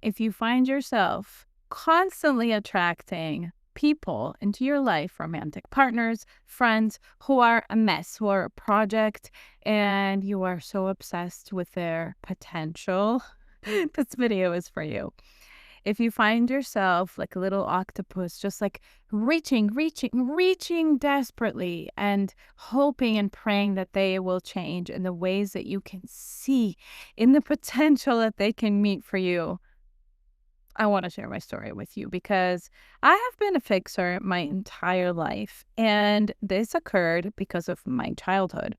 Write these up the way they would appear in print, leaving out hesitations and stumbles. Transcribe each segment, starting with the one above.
if you find yourself constantly attracting people into your life, romantic partners, friends who are a mess, who are a project, and you are so obsessed with their potential, this video is for you. If you find yourself like a little octopus, just like reaching desperately and hoping and praying that they will change in the ways that you can see in the potential that they can meet for you, I want to share my story with you because I have been a fixer my entire life. And this occurred because of my childhood.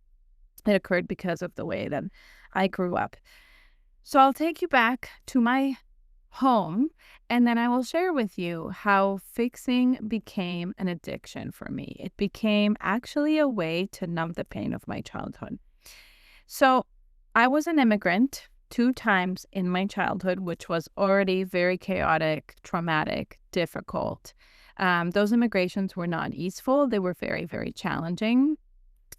It occurred because of the way that I grew up. So I'll take you back to my home, and then I will share with you how fixing became an addiction for me. It became actually a way to numb the pain of my childhood. So I was an immigrant 2 times in my childhood, which was already very chaotic, traumatic, difficult. Those immigrations were not easeful. They were very, very challenging.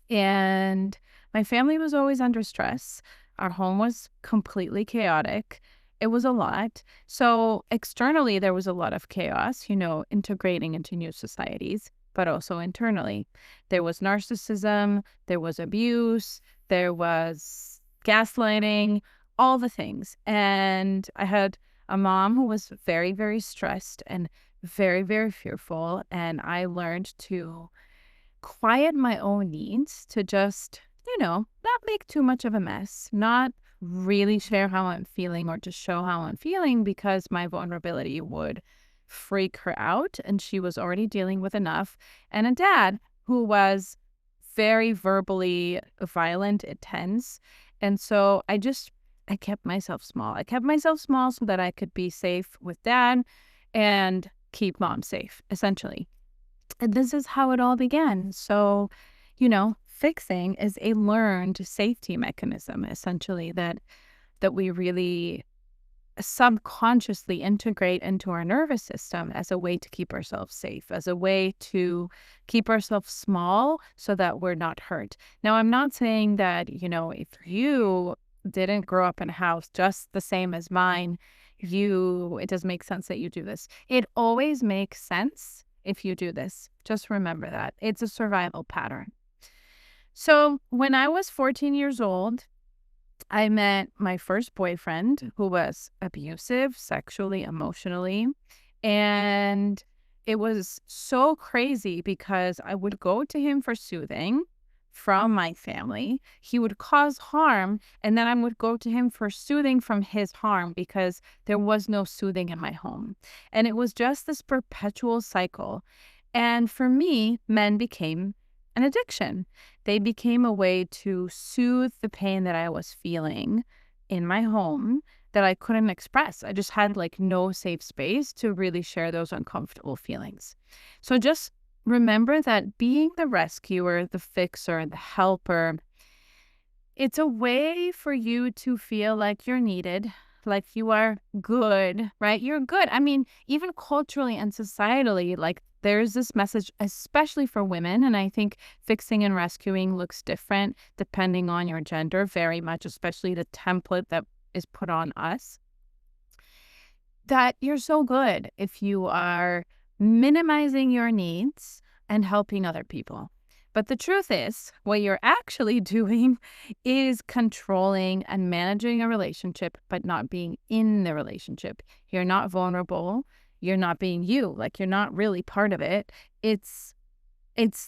And my family was always under stress. Our home was completely chaotic. It was a lot. So externally, there was a lot of chaos, integrating into new societies, but also internally. There was narcissism, there was abuse, there was gaslighting, all the things. And I had a mom who was very, very stressed and very, very fearful. And I learned to quiet my own needs to just, not make too much of a mess, not really share how I'm feeling or to show how I'm feeling because my vulnerability would freak her out. And she was already dealing with enough. And a dad who was very verbally violent, intense. And so I kept myself small. I kept myself small so that I could be safe with dad and keep mom safe, essentially. And this is how it all began. So, fixing is a learned safety mechanism, essentially, that we really subconsciously integrate into our nervous system as a way to keep ourselves safe, as a way to keep ourselves small so that we're not hurt. Now, I'm not saying that, if you didn't grow up in a house just the same as mine, it doesn't make sense that you do this. It always makes sense if you do this. Just remember that. It's a survival pattern. So when I was 14 years old, I met my first boyfriend who was abusive sexually, emotionally. And it was so crazy because I would go to him for soothing from my family. He would cause harm, and then I would go to him for soothing from his harm because there was no soothing in my home. And it was just this perpetual cycle. And for me, men became an addiction. They became a way to soothe the pain that I was feeling in my home that I couldn't express. I just had no safe space to really share those uncomfortable feelings. So just remember that being the rescuer, the fixer, the helper, it's a way for you to feel like you're needed, like you are good, right? You're good. I mean, even culturally and societally, there's this message, especially for women, and I think fixing and rescuing looks different depending on your gender, very much, especially the template that is put on us, that you're so good if you are minimizing your needs and helping other people. But the truth is, what you're actually doing is controlling and managing a relationship, but not being in the relationship. You're not vulnerable. You're not being you. You're not really part of it. It's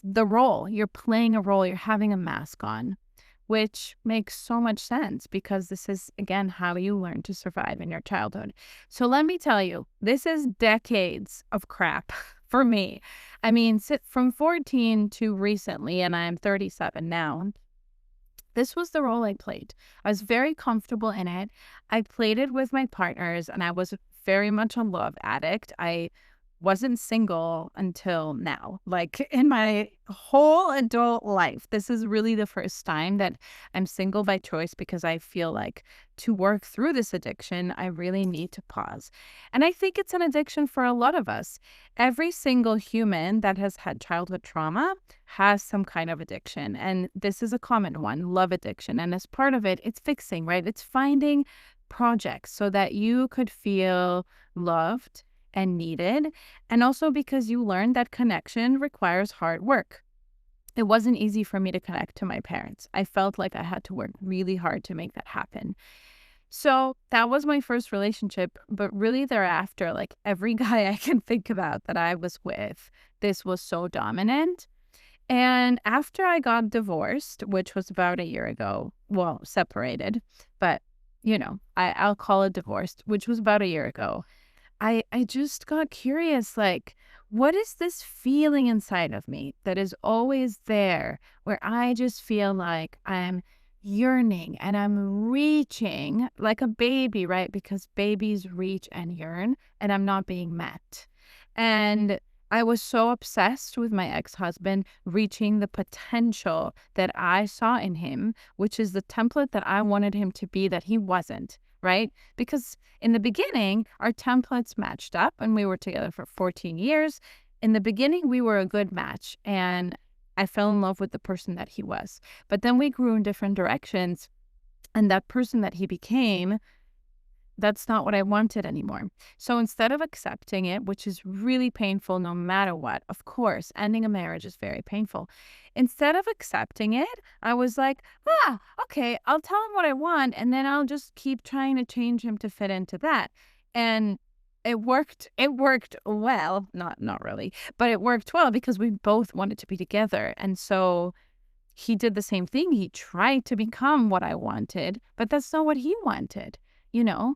the role. You're playing a role. You're having a mask on, which makes so much sense because this is, again, how you learn to survive in your childhood. So let me tell you, this is decades of crap for me. I mean, from 14 to recently, and I'm 37 now, this was the role I played. I was very comfortable in it. I played it with my partners, and I was very much a love addict. I wasn't single until now. In my whole adult life, this is really the first time that I'm single by choice because I feel like to work through this addiction, I really need to pause. And I think it's an addiction for a lot of us. Every single human that has had childhood trauma has some kind of addiction. And this is a common one, love addiction. And as part of it, it's fixing, right? It's finding projects so that you could feel loved and needed. And also because you learned that connection requires hard work. It wasn't easy for me to connect to my parents. I felt like I had to work really hard to make that happen. So that was my first relationship. But really, thereafter, like every guy I can think about that I was with, this was so dominant. And after I got divorced, which was about a year ago, well, separated, but I'll call it divorced, which was about a year ago. I just got curious, like, what is this feeling inside of me that is always there where I just feel like I'm yearning and I'm reaching like a baby, right? Because babies reach and yearn, and I'm not being met. And I was so obsessed with my ex-husband reaching the potential that I saw in him, which is the template that I wanted him to be that he wasn't, right? Because in the beginning, our templates matched up and we were together for 14 years. In the beginning, we were a good match and I fell in love with the person that he was. But then we grew in different directions, and that person that he became, that's not what I wanted anymore. So instead of accepting it, which is really painful no matter what, of course, ending a marriage is very painful. Instead of accepting it, I was like, okay, I'll tell him what I want and then I'll just keep trying to change him to fit into that. And it worked. It worked well. Not really, but it worked well because we both wanted to be together. And so he did the same thing. He tried to become what I wanted, but that's not what he wanted, you know?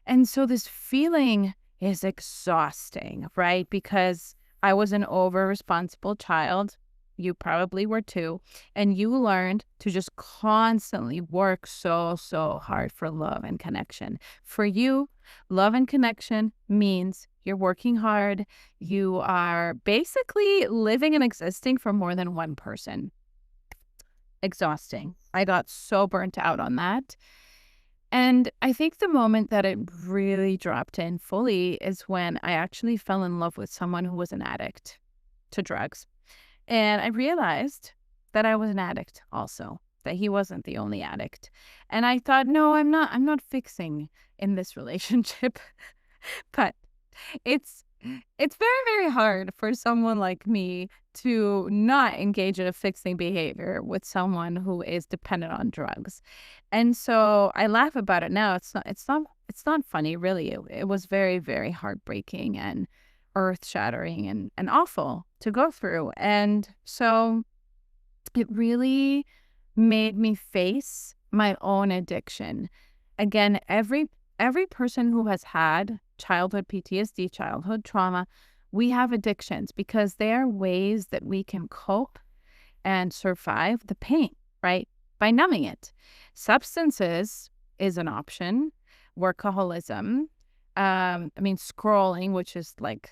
And so this feeling is exhausting, right? Because I was an over responsible child. You probably were too. And you learned to just constantly work so hard for love and connection. For you, love and connection means you're working hard. You are basically living and existing for more than one person. Exhausting. I got so burnt out on that. And I think the moment that it really dropped in fully is when I actually fell in love with someone who was an addict to drugs. And I realized that I was an addict also, that he wasn't the only addict. And I thought, no, I'm not fixing in this relationship. But it's it's very hard for someone like me to not engage in a fixing behavior with someone who is dependent on drugs. And so I laugh about it now. It's not funny really. It was very heartbreaking and earth-shattering and awful to go through. And so it really made me face my own addiction. Again, every person who has had childhood PTSD, childhood trauma, we have addictions because they are ways that we can cope and survive the pain, right? By numbing it. Substances is an option. Workaholism. Scrolling, which is like,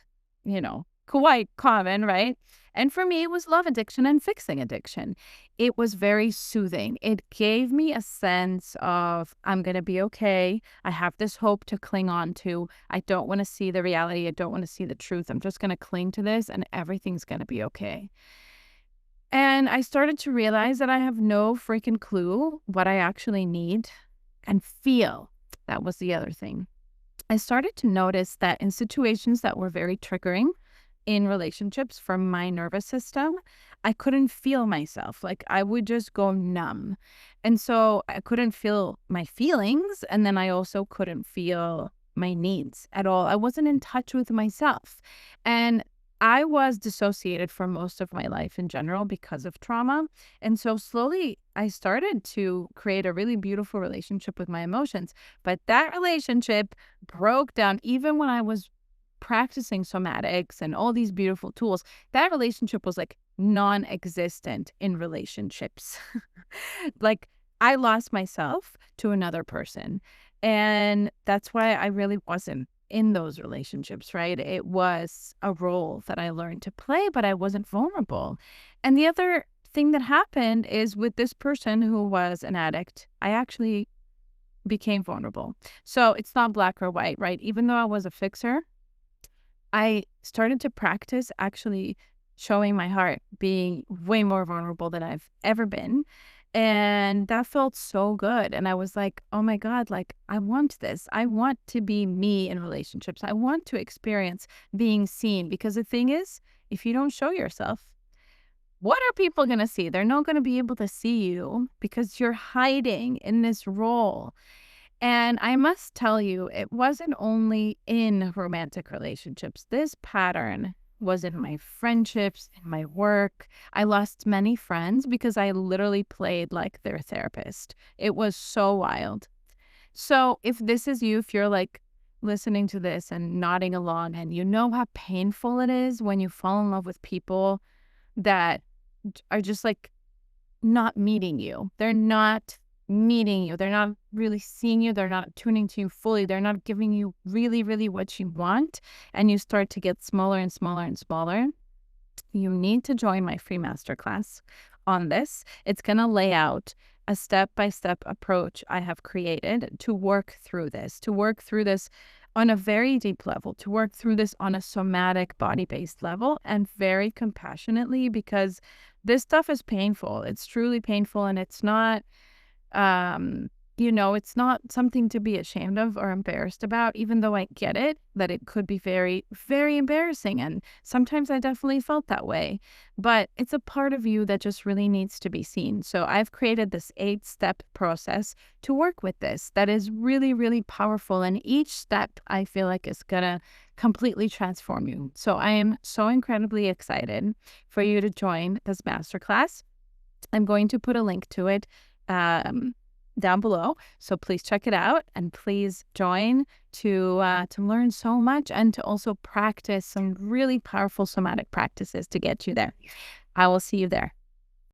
quite common, right? And for me, it was love addiction and fixing addiction. It was very soothing. It gave me a sense of, I'm going to be okay. I have this hope to cling on to. I don't want to see the reality. I don't want to see the truth. I'm just going to cling to this and everything's going to be okay. And I started to realize that I have no freaking clue what I actually need and feel. That was the other thing. I started to notice that in situations that were very triggering in relationships for my nervous system, I couldn't feel myself. Like I would just go numb. And so I couldn't feel my feelings. And then I also couldn't feel my needs at all. I wasn't in touch with myself. And I was dissociated for most of my life in general because of trauma. And so slowly I started to create a really beautiful relationship with my emotions. But that relationship broke down even when I was practicing somatics and all these beautiful tools. That relationship was like non-existent in relationships. Like I lost myself to another person. And that's why I really wasn't in those relationships, right? It was a role that I learned to play, but I wasn't vulnerable. And the other thing that happened is with this person who was an addict, I actually became vulnerable. So it's not black or white, right? Even though I was a fixer, I started to practice actually showing my heart, being way more vulnerable than I've ever been. And that felt so good. And I was like, oh my God, like, I want this. I want to be me in relationships. I want to experience being seen. Because the thing is, if you don't show yourself, what are people going to see? They're not going to be able to see you because you're hiding in this role. And I must tell you, it wasn't only in romantic relationships. This pattern was in my friendships, in my work. I lost many friends because I literally played like their therapist. It was so wild. So if this is you, if you're like listening to this and nodding along and you know how painful it is when you fall in love with people that are just like not meeting you. They're not meeting you. They're not really seeing you. They're not tuning to you fully. They're not giving you really, really what you want. And you start to get smaller and smaller and smaller. You need to join my free masterclass on this. It's going to lay out a step-by-step approach I have created to work through this on a very deep level, to work through this on a somatic body-based level and very compassionately, because this stuff is painful. It's truly painful, and it's not um, it's not something to be ashamed of or embarrassed about, even though I get it, that it could be very, very embarrassing. And sometimes I definitely felt that way. But it's a part of you that just really needs to be seen. So I've created this 8-step process to work with this that is really, really powerful. And each step I feel like is going to completely transform you. So I am so incredibly excited for you to join this masterclass. I'm going to put a link to it down below, so please check it out and please join to learn so much and to also practice some really powerful somatic practices to get you there. I will see you there.